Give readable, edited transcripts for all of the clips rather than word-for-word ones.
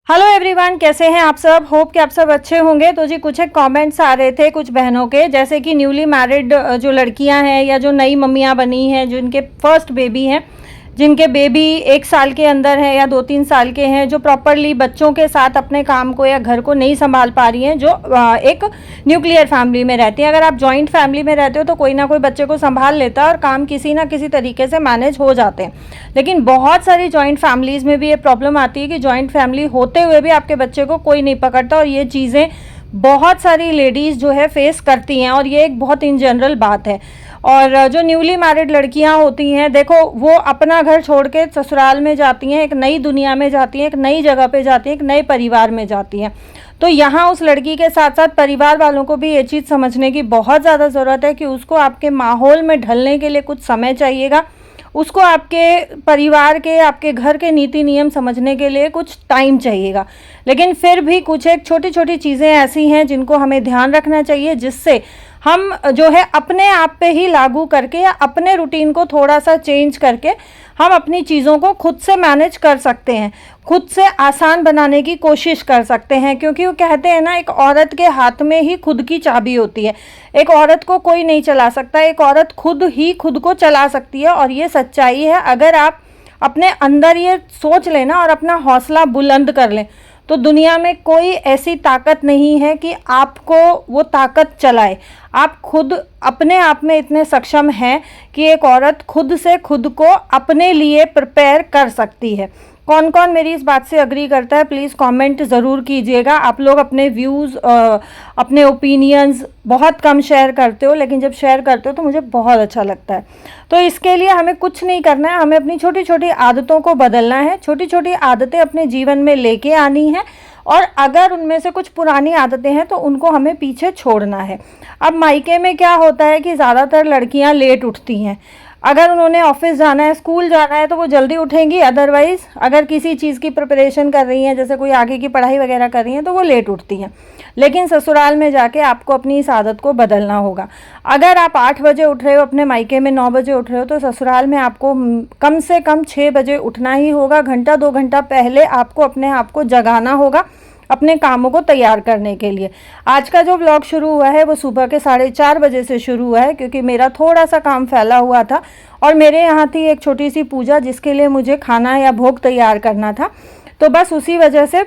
Hello everyone, कैसे हैं आप सब। होप कि आप सब अच्छे होंगे। तो जी कुछ एक कमेंट्स आ रहे थे कुछ बहनों के, जैसे कि न्यूली मैरिड जो लड़कियां हैं या जो नई मम्मियां बनी हैं, जिनके फर्स्ट बेबी हैं, जिनके बेबी 1 साल के अंदर है या 2-3 साल के हैं, जो प्रॉपरली बच्चों के साथ अपने काम को या घर को नहीं संभाल पा रही हैं, जो एक न्यूक्लियर फैमिली में रहती हैं। अगर आप जॉइंट फैमिली में रहते हो तो कोई ना कोई बच्चे को संभाल लेता है और काम किसी ना किसी तरीके से मैनेज हो जाते हैं। लेकिन बहुत सारी जॉइंट फैमिलीज़ में भी ये प्रॉब्लम आती है कि जॉइंट फैमिली होते हुए भी आपके बच्चे को कोई नहीं पकड़ता, और ये चीज़ें बहुत सारी लेडीज़ जो है फेस करती हैं, और ये एक बहुत इन जनरल बात है। और जो न्यूली मैरिड लड़कियां होती हैं, देखो वो अपना घर छोड़ के ससुराल में जाती हैं, एक नई दुनिया में जाती हैं, एक नई जगह पे जाती हैं, एक नए परिवार में जाती हैं। तो यहाँ उस लड़की के साथ साथ परिवार वालों को भी ये चीज़ समझने की बहुत ज़्यादा ज़रूरत है कि उसको आपके माहौल में ढलने के लिए कुछ समय चाहिएगा, उसको आपके परिवार के, आपके घर के नीति नियम समझने के लिए कुछ टाइम चाहिएगा। लेकिन फिर भी कुछ एक छोटी छोटी चीज़ें ऐसी हैं जिनको हमें ध्यान रखना चाहिए, जिससे हम जो है अपने आप पे ही लागू करके या अपने रूटीन को थोड़ा सा चेंज करके हम अपनी चीज़ों को खुद से मैनेज कर सकते हैं, खुद से आसान बनाने की कोशिश कर सकते हैं। क्योंकि वो कहते हैं ना, एक औरत के हाथ में ही खुद की चाबी होती है। एक औरत को कोई नहीं चला सकता, एक औरत खुद ही खुद को चला सकती है, और ये सच्चाई है। अगर आप अपने अंदर ये सोच लें ना और अपना हौसला बुलंद कर लें, तो दुनिया में कोई ऐसी ताकत नहीं है कि आपको वो ताकत चलाए। आप खुद अपने आप में इतने सक्षम हैं कि एक औरत खुद से खुद को अपने लिए प्रिपेयर कर सकती है। कौन कौन मेरी इस बात से अग्री करता है, प्लीज़ कमेंट ज़रूर कीजिएगा। आप लोग अपने व्यूज़, अपने ओपिनियंस बहुत कम शेयर करते हो, लेकिन जब शेयर करते हो तो मुझे बहुत अच्छा लगता है। तो इसके लिए हमें कुछ नहीं करना है, हमें अपनी छोटी छोटी आदतों को बदलना है, छोटी छोटी आदतें अपने जीवन में लेके आनी है, और अगर उनमें से कुछ पुरानी आदतें हैं तो उनको हमें पीछे छोड़ना है। अब मायके में क्या होता है कि ज़्यादातर लड़कियां लेट उठती हैं। अगर उन्होंने ऑफिस जाना है, स्कूल जाना है, तो वो जल्दी उठेंगी। अदरवाइज़ अगर किसी चीज़ की प्रिपरेशन कर रही हैं, जैसे कोई आगे की पढ़ाई वगैरह कर रही हैं, तो वो लेट उठती हैं। लेकिन ससुराल में जाके आपको अपनी इस आदत को बदलना होगा। अगर आप 8 बजे उठ रहे हो, अपने मायके में 9 बजे उठ रहे हो, तो ससुराल में आपको कम से कम 6 बजे उठना ही होगा। घंटा 2 घंटा पहले आपको अपने आप को जगाना होगा अपने कामों को तैयार करने के लिए। आज का जो व्लॉग शुरू हुआ है वो सुबह के 4:30 बजे से शुरू हुआ है, क्योंकि मेरा थोड़ा सा काम फैला हुआ था और मेरे यहाँ थी एक छोटी सी पूजा, जिसके लिए मुझे खाना या भोग तैयार करना था। तो बस उसी वजह से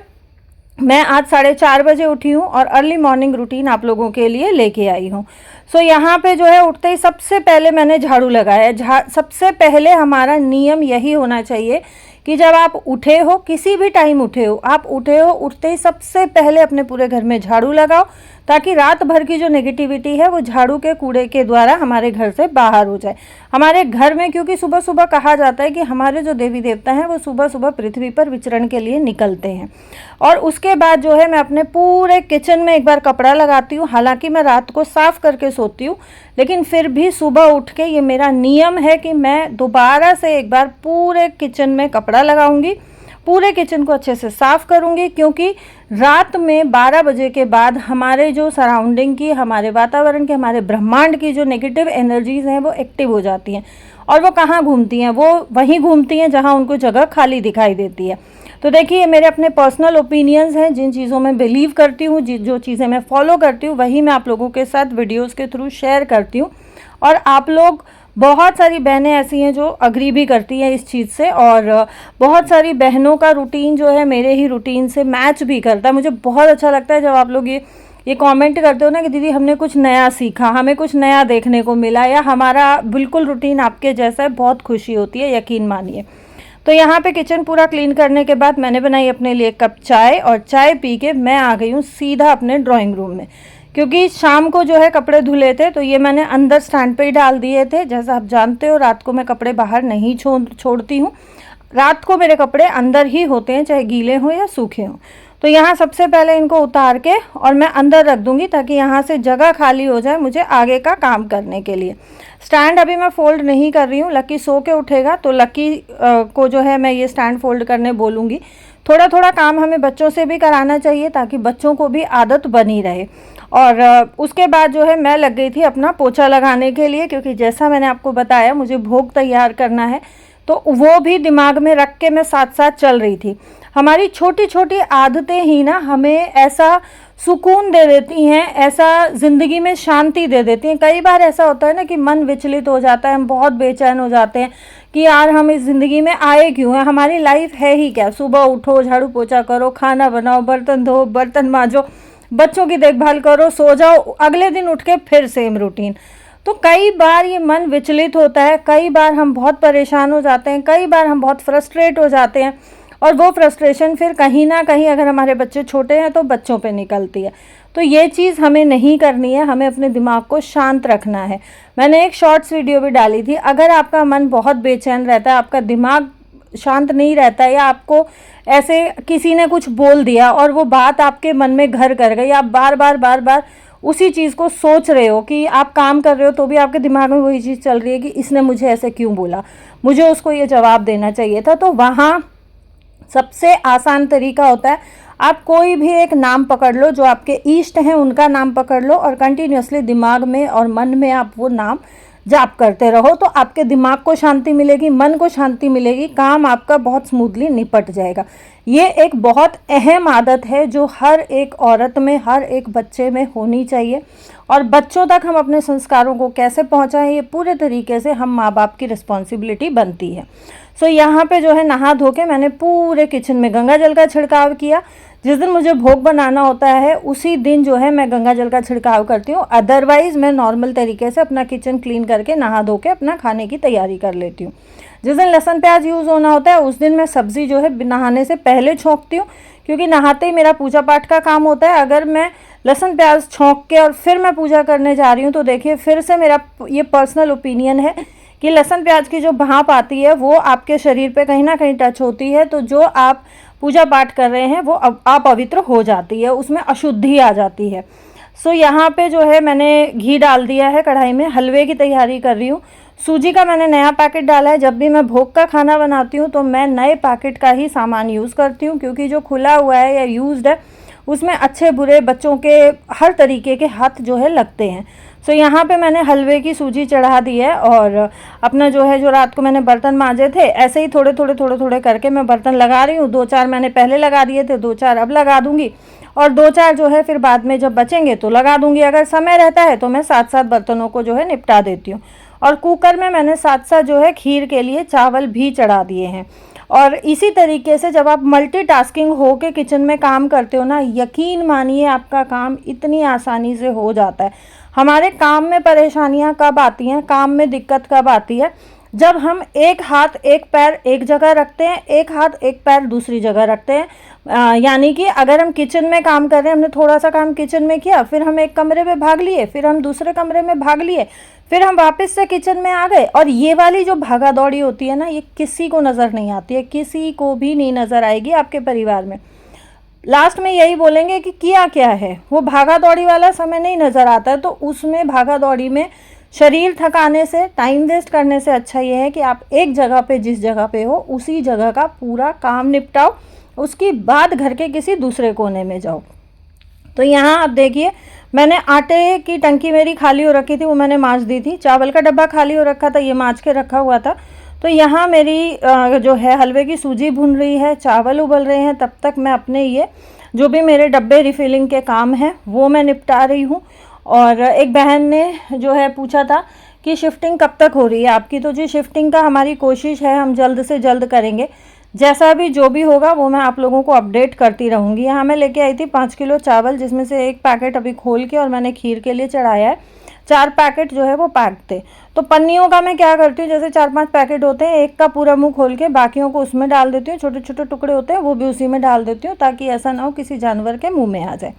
मैं आज 4:30 बजे उठी हूँ और अर्ली मॉर्निंग रूटीन आप लोगों के लिए लेके आई हूँ। सो यहाँ पे जो है उठते ही सबसे पहले मैंने झाड़ू लगाया। सबसे पहले हमारा नियम यही होना चाहिए कि जब आप उठे हो, किसी भी टाइम उठे हो, आप उठे हो, उठते ही सबसे पहले अपने पूरे घर में झाड़ू लगाओ, ताकि रात भर की जो नेगेटिविटी है वो झाड़ू के कूड़े के द्वारा हमारे घर से बाहर हो जाए। हमारे घर में, क्योंकि सुबह सुबह कहा जाता है कि हमारे जो देवी देवता हैं वो सुबह सुबह पृथ्वी पर विचरण के लिए निकलते हैं। और उसके बाद जो है मैं अपने पूरे किचन में एक बार कपड़ा लगाती हूँ। हालांकि मैं रात को साफ़ करके सोती हूँ, लेकिन फिर भी सुबह उठ के ये मेरा नियम है कि मैं दोबारा से एक बार पूरे किचन में कपड़ा लगाऊंगी, पूरे किचन को अच्छे से साफ़ करूंगी। क्योंकि रात में 12 बजे के बाद हमारे जो सराउंडिंग की, हमारे वातावरण की, हमारे ब्रह्मांड की जो नेगेटिव एनर्जीज़ हैं वो एक्टिव हो जाती हैं। और वो कहाँ घूमती हैं? वो वहीं घूमती हैं जहाँ उनको जगह खाली दिखाई देती है। तो देखिए, मेरे अपने पर्सनल ओपिनियंस हैं, जिन चीज़ों में बिलीव करती हूँ, जो चीज़ें मैं फॉलो करती हूँ, वही मैं आप लोगों के साथ वीडियोज़ के थ्रू शेयर करती हूँ। और आप लोग, बहुत सारी बहनें ऐसी हैं जो अग्री भी करती हैं इस चीज़ से, और बहुत सारी बहनों का रूटीन जो है मेरे ही रूटीन से मैच भी करता है। मुझे बहुत अच्छा लगता है जब आप लोग ये कमेंट करते हो ना कि दीदी हमने कुछ नया सीखा, हमें कुछ नया देखने को मिला, या हमारा बिल्कुल रूटीन आपके जैसा है। बहुत खुशी होती है, यकीन मानिए। तो यहाँ पे किचन पूरा क्लीन करने के बाद मैंने बनाई अपने लिए कप चाय, और चाय पी के मैं आ गई हूँ सीधा अपने ड्राइंग रूम में। क्योंकि शाम को जो है कपड़े धुले थे, तो ये मैंने अंदर स्टैंड पे ही डाल दिए थे। जैसा आप जानते हो, रात को मैं कपड़े बाहर नहीं छोड़ती हूँ। रात को मेरे कपड़े अंदर ही होते हैं, चाहे गीले हों या सूखे हों। तो यहाँ सबसे पहले इनको उतार के और मैं अंदर रख दूँगी, ताकि यहाँ से जगह खाली हो जाए मुझे आगे का काम करने के लिए। स्टैंड अभी मैं फ़ोल्ड नहीं कर रही हूँ। लक्की सो के उठेगा तो लक्की को जो है मैं ये स्टैंड फ़ोल्ड करने बोलूँगी। थोड़ा थोड़ा काम हमें बच्चों से भी कराना चाहिए, ताकि बच्चों को भी आदत बनी रहे। और उसके बाद जो है मैं लग गई थी अपना पोछा लगाने के लिए, क्योंकि जैसा मैंने आपको बताया मुझे भोग तैयार करना है, तो वो भी दिमाग में रख के मैं साथ साथ चल रही थी। हमारी छोटी छोटी आदतें ही ना हमें ऐसा सुकून दे देती हैं, ऐसा ज़िंदगी में शांति दे देती हैं। कई बार ऐसा होता है ना कि मन विचलित हो जाता है, हम बहुत बेचैन हो जाते हैं कि यार हम इस ज़िंदगी में आए क्यों हैं, हमारी लाइफ है ही क्या। सुबह उठो, झाड़ू पोछा करो, खाना बनाओ, बर्तन धो, बर्तन मांजो, बच्चों की देखभाल करो, सो जाओ, अगले दिन उठ के फिर सेम रूटीन। तो कई बार ये मन विचलित होता है, कई बार हम बहुत परेशान हो जाते हैं, कई बार हम बहुत फ्रस्ट्रेट हो जाते हैं, और वो फ्रस्ट्रेशन फिर कहीं ना कहीं, अगर हमारे बच्चे छोटे हैं तो बच्चों पे निकलती है। तो ये चीज़ हमें नहीं करनी है, हमें अपने दिमाग को शांत रखना है। मैंने एक शॉर्ट्स वीडियो भी डाली थी, अगर आपका मन बहुत बेचैन रहता है, आपका दिमाग शांत नहीं रहता है, या आपको ऐसे किसी ने कुछ बोल दिया और वो बात आपके मन में घर कर गई, आप बार बार उसी चीज़ को सोच रहे हो, कि आप काम कर रहे हो तो भी आपके दिमाग में वही चीज़ चल रही है कि इसने मुझे ऐसे क्यों बोला, मुझे उसको ये जवाब देना चाहिए था। तो वहाँ सबसे आसान तरीका होता है, आप कोई भी एक नाम पकड़ लो, जो आपके इष्ट हैं उनका नाम पकड़ लो, और कंटिन्यूसली दिमाग में और मन में आप वो नाम जाप करते रहो। तो आपके दिमाग को शांति मिलेगी, मन को शांति मिलेगी, काम आपका बहुत स्मूथली निपट जाएगा। ये एक बहुत अहम आदत है जो हर एक औरत में, हर एक बच्चे में होनी चाहिए। और बच्चों तक हम अपने संस्कारों को कैसे पहुंचाएं, ये पूरे तरीके से हम माँ बाप की रिस्पॉन्सिबिलिटी बनती है। सो यहाँ पे जो है नहा धो के मैंने पूरे किचन में गंगा जल का छिड़काव किया। जिस दिन मुझे भोग बनाना होता है उसी दिन जो है मैं गंगा जल का छिड़काव करती हूँ, अदरवाइज़ मैं नॉर्मल तरीके से अपना किचन क्लीन करके नहा धो के अपना खाने की तैयारी कर लेती हूँ। जिस दिन लहसुन प्याज यूज़ होना होता है उस दिन मैं सब्ज़ी जो है नहाने से पहले छोंकती हूँ, क्योंकि नहाते ही मेरा पूजा पाठ का काम होता है। अगर मैं लहसुन प्याज छोंक के और फिर मैं पूजा करने जा रही हूँ तो देखिए, फिर से मेरा ये पर्सनल ओपिनियन है कि लहसुन प्याज की जो भाप आती है वो आपके शरीर पे कहीं ना कहीं टच होती है, तो जो आप पूजा पाठ कर रहे हैं वो अपवित्र हो जाती है, उसमें अशुद्धि आ जाती है। सो यहाँ पे जो है मैंने घी डाल दिया है कढ़ाई में, हलवे की तैयारी कर रही हूँ। सूजी का मैंने नया पैकेट डाला है। जब भी मैं भोग का खाना बनाती हूँ तो मैं नए पैकेट का ही सामान यूज़ करती हूँ, क्योंकि जो खुला हुआ है या यूज्ड है उसमें अच्छे बुरे बच्चों के हर तरीके के हाथ जो है लगते हैं। सो यहाँ पे मैंने हलवे की सूजी चढ़ा दी है, और अपना जो है, जो रात को मैंने बर्तन मांजे थे, ऐसे ही थोड़े थोड़े करके मैं बर्तन लगा रही हूँ। 2-4 मैंने पहले लगा दिए थे, 2-4 अब लगा दूँगी, और 2-4 जो है फिर बाद में जब बचेंगे तो लगा दूँगी। अगर समय रहता है तो मैं 7-7 बर्तनों को जो है निपटा देती हूँ। और कुकर में मैंने साथ जो है खीर के लिए चावल भी चढ़ा दिए हैं। और इसी तरीके से जब आप मल्टीटास्किंग हो के किचन में काम करते हो ना, यकीन मानिए आपका काम इतनी आसानी से हो जाता है। हमारे काम में परेशानियां कब आती हैं, काम में दिक्कत कब आती है, जब हम एक हाथ एक पैर एक जगह रखते हैं, एक हाथ एक पैर दूसरी जगह रखते हैं। यानी कि अगर हम किचन में काम कर रहे हैं, हमने थोड़ा सा काम किचन में किया, फिर हम एक कमरे में भाग लिए, फिर हम दूसरे कमरे में भाग लिए, फिर हम वापस से किचन में आ गए। और ये वाली जो भागा दौड़ी होती है ना, ये किसी को नज़र नहीं आती है, किसी को भी नहीं नज़र आएगी आपके परिवार में। लास्ट में यही बोलेंगे कि किया क्या है, वो भागा दौड़ी वाला समय नहीं नज़र आता है। तो उसमें भागा दौड़ी में शरीर थकाने से, टाइम वेस्ट करने से अच्छा ये है कि आप एक जगह पे, जिस जगह पे हो उसी जगह का पूरा काम निपटाओ, उसके बाद घर के किसी दूसरे कोने में जाओ। तो यहाँ आप देखिए, मैंने आटे की टंकी मेरी खाली हो रखी थी, वो मैंने मांज दी थी। चावल का डब्बा खाली हो रखा था, ये मांज के रखा हुआ था। तो यहाँ मेरी जो है हलवे की सूजी भुन रही है, चावल उबल रहे हैं, तब तक मैं अपने ये जो भी मेरे डब्बे रिफिलिंग के काम हैं वो मैं निपटा रही हूँ। और एक बहन ने जो है पूछा था कि शिफ्टिंग कब तक हो रही है आपकी, तो जी शिफ्टिंग का हमारी कोशिश है, हम जल्द से जल्द करेंगे। जैसा भी जो भी होगा वो मैं आप लोगों को अपडेट करती रहूँगी। यहाँ मैं लेके आई थी 5 किलो चावल, जिसमें से एक पैकेट अभी खोल के और मैंने खीर के लिए चढ़ाया है। 4 पैकेट जो है वो पैक थे। तो पन्नियों का मैं क्या करती हूँ, जैसे 4-5 पैकेट होते हैं, एक का पूरा मुंह खोल के बाकियों को उसमें डाल देती हूँ, छोटे छोटे टुकड़े होते हैं वो भी उसी में डाल देती हूँ, ताकि ऐसा ना हो किसी जानवर के मुँह में आ जाए।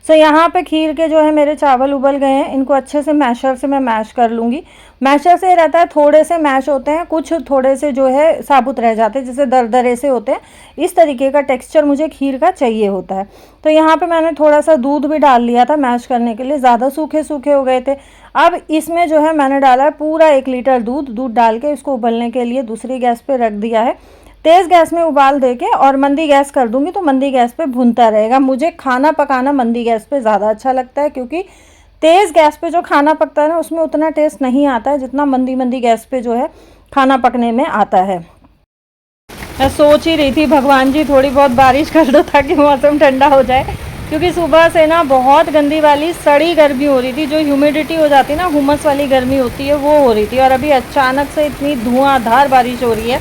सो यहाँ पे खीर के जो है मेरे चावल उबल गए हैं, इनको अच्छे से मैशर से मैं मैश कर लूँगी। मैशर से रहता है, थोड़े से मैश होते हैं, कुछ थोड़े से जो है साबुत रह जाते हैं, जैसे दरदरे से होते हैं। इस तरीके का टेक्सचर मुझे खीर का चाहिए होता है। तो यहाँ पे मैंने थोड़ा सा दूध भी डाल लिया था मैश करने के लिए, ज़्यादा सूखे सूखे हो गए थे। अब इसमें जो है मैंने डाला है पूरा 1 लीटर दूध डाल के इसको उबलने के लिए दूसरी गैस पे रख दिया है। तेज़ गैस में उबाल देके और मंदी गैस कर दूंगी, तो मंदी गैस पे भुनता रहेगा। मुझे खाना पकाना मंदी गैस पे ज़्यादा अच्छा लगता है, क्योंकि तेज़ गैस पे जो खाना पकता है ना उसमें उतना टेस्ट नहीं आता है जितना मंदी गैस पे जो है खाना पकने में आता है। मैं सोच ही रही थी भगवान जी थोड़ी बहुत बारिश कर दो ताकि मौसम ठंडा हो जाए, क्योंकि सुबह से ना बहुत गंदी वाली सड़ी गर्मी हो रही थी, जो ह्यूमिडिटी हो जाती है ना, हुमस वाली गर्मी होती है वो हो रही थी। और अभी अचानक से इतनी धुआंधार बारिश हो रही है,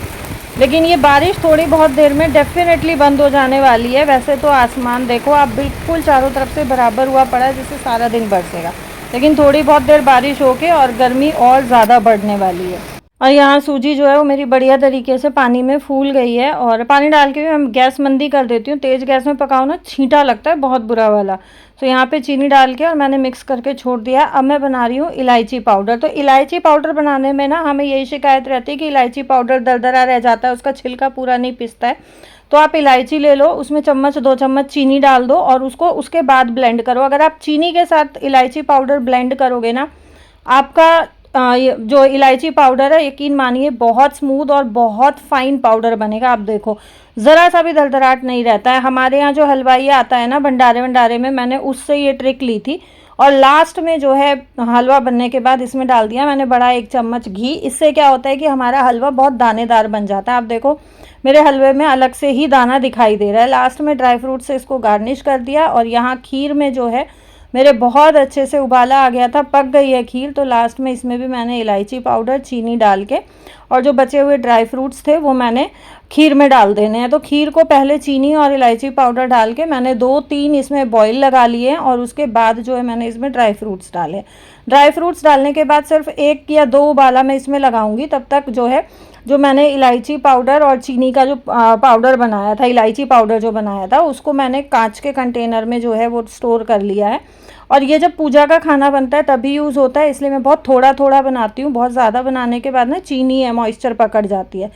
लेकिन ये बारिश थोड़ी बहुत देर में डेफिनेटली बंद हो जाने वाली है। वैसे तो आसमान देखो आप, बिल्कुल चारों तरफ से बराबर हुआ पड़ा है, जिससे सारा दिन बरसेगा, लेकिन थोड़ी बहुत देर बारिश होके और गर्मी और ज़्यादा बढ़ने वाली है। और यहाँ सूजी जो है वो मेरी बढ़िया तरीके से पानी में फूल गई है, और पानी डाल के भी मैं गैस मंदी कर देती हूँ। तेज़ गैस में पकाओ ना, छींटा लगता है बहुत बुरा वाला। तो यहाँ पे चीनी डाल के और मैंने मिक्स करके छोड़ दिया। अब मैं बना रही हूँ इलायची पाउडर। तो इलायची पाउडर बनाने में ना हमें यही शिकायत रहती है कि इलायची पाउडर दरदरा रह जाता है, उसका छिलका पूरा नहीं पिसता है। तो आप इलायची ले लो, उसमें चम्मच 2 चम्मच चीनी डाल दो और उसको उसके बाद ब्लेंड करो। अगर आप चीनी के साथ इलायची पाउडर ब्लेंड करोगे ना, आपका जो इलायची पाउडर है, यकीन मानिए बहुत स्मूथ और बहुत फाइन पाउडर बनेगा। आप देखो ज़रा सा भी दरदराहट नहीं रहता है। हमारे यहाँ जो हलवाई आता है ना भंडारे वंडारे में, मैंने उससे ये ट्रिक ली थी। और लास्ट में जो है हलवा बनने के बाद इसमें डाल दिया मैंने बड़ा 1 चम्मच घी। इससे क्या होता है कि हमारा हलवा बहुत दानेदार बन जाता है। आप देखो मेरे हलवे में अलग से ही दाना दिखाई दे रहा है। लास्ट में ड्राई फ्रूट से इसको गार्निश कर दिया। और यहाँ खीर में जो है मेरे बहुत अच्छे से उबाला आ गया था, पक गई है खीर। तो लास्ट में इसमें भी मैंने इलायची पाउडर, चीनी डाल के और जो बचे हुए ड्राई फ्रूट्स थे वो मैंने खीर में डाल देने हैं। तो खीर को पहले चीनी और इलायची पाउडर डाल के मैंने 2-3 इसमें बॉईल लगा लिए और उसके बाद जो है मैंने इसमें ड्राई फ्रूट्स डाले। ड्राई फ्रूट्स डालने के बाद सिर्फ 1 या 2 उबाला मैं इसमें लगाऊंगी। तब तक जो है जो मैंने इलायची पाउडर और चीनी का जो पाउडर बनाया था, इलायची पाउडर जो बनाया था, उसको मैंने कांच के कंटेनर में जो है वो स्टोर कर लिया है। और ये जब पूजा का खाना बनता है तभी यूज़ होता है, इसलिए मैं बहुत थोड़ा थोड़ा बनाती हूँ। बहुत ज़्यादा बनाने के बाद ना चीनी है मॉइस्चर पकड़ जाती है।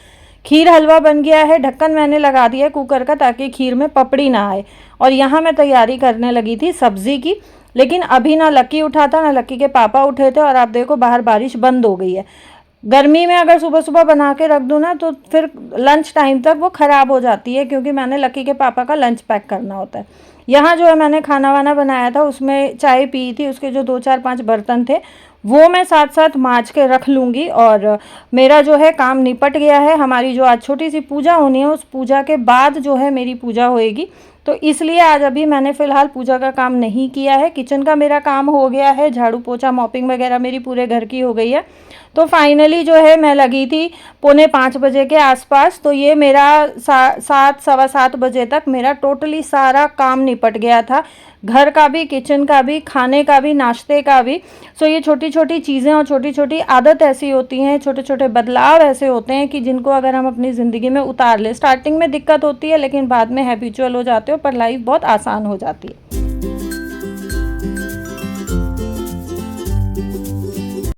खीर हलवा बन गया है, ढक्कन मैंने लगा दिया कुकर का ताकि खीर में पपड़ी ना आए। और यहाँ मैं तैयारी करने लगी थी सब्ज़ी की, लेकिन अभी ना लक्की उठा था ना लक्की के पापा उठे थे। और आप देखो बाहर बारिश बंद हो गई है। गर्मी में अगर सुबह सुबह बना के रख दूँ ना तो फिर लंच टाइम तक वो ख़राब हो जाती है, क्योंकि मैंने लक्की के पापा का लंच पैक करना होता है। यहाँ जो है मैंने खाना वाना बनाया था, उसमें चाय पी थी, उसके जो 2-4-5 बर्तन थे वो मैं साथ साथ मांज के रख लूँगी। और मेरा जो है काम निपट गया है। हमारी जो आज छोटी सी पूजा होनी है, उस पूजा के बाद जो है मेरी पूजा होएगी। तो इसलिए आज अभी मैंने फ़िलहाल पूजा का काम नहीं किया है। किचन का मेरा काम हो गया है, झाड़ू पोछा मॉपिंग वगैरह मेरी पूरे घर की हो गई है। तो फाइनली जो है मैं लगी थी 4:45 बजे के आसपास। तो ये मेरा 7 सवा 7 बजे तक मेरा टोटली सारा काम निपट गया था, घर का भी, किचन का भी, खाने का भी, नाश्ते का भी। सो ये छोटी छोटी चीज़ें और छोटी छोटी आदत ऐसी होती हैं, छोटे छोटे बदलाव ऐसे होते हैं कि जिनको अगर हम अपनी ज़िंदगी में उतार लें, स्टार्टिंग में दिक्कत होती है लेकिन बाद में हैबिचुअल हो जाते हो, पर लाइफ बहुत आसान हो जाती है।